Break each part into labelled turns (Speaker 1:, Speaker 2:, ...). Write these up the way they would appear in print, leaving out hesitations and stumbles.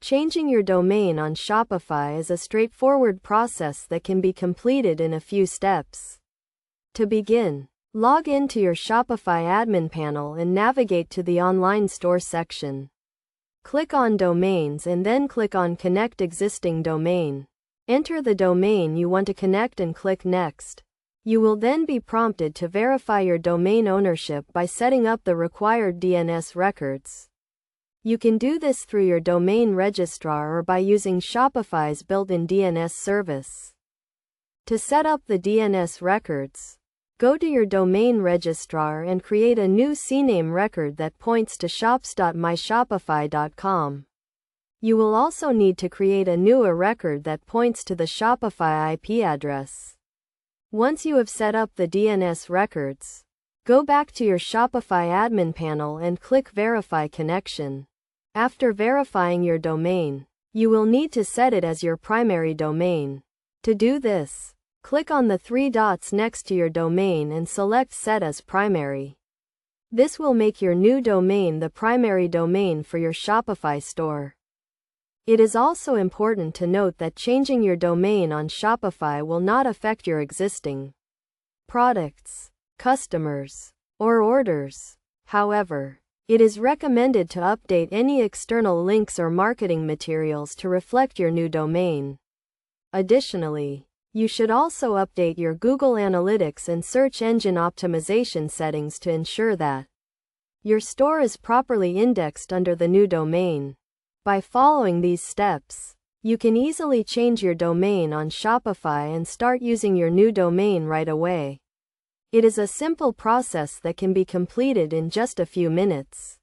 Speaker 1: Changing your domain on Shopify is a straightforward process that can be completed in a few steps. To begin, log into your Shopify admin panel and navigate to the online store section. Click on Domains and then click on Connect Existing Domain. Enter the domain you want to connect and click Next. You will then be prompted to verify your domain ownership by setting up the required DNS records. You can do this through your domain registrar or by using Shopify's built-in DNS service. To set up the DNS records, go to your domain registrar and create a new CNAME record that points to shops.myshopify.com. You will also need to create a new record that points to the Shopify IP address. Once you have set up the DNS records, go back to your Shopify admin panel and click Verify Connection. After verifying your domain, you will need to set it as your primary domain. To do this, click on the three dots next to your domain and select Set as Primary. This will make your new domain the primary domain for your Shopify store. It is also important to note that changing your domain on Shopify will not affect your existing products, customers, or orders. However, it is recommended to update any external links or marketing materials to reflect your new domain. Additionally, you should also update your Google Analytics and search engine optimization settings to ensure that your store is properly indexed under the new domain. By following these steps, you can easily change your domain on Shopify and start using your new domain right away. It is a simple process that can be completed in just a few minutes.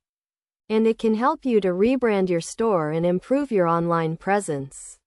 Speaker 1: And it can help you to rebrand your store and improve your online presence.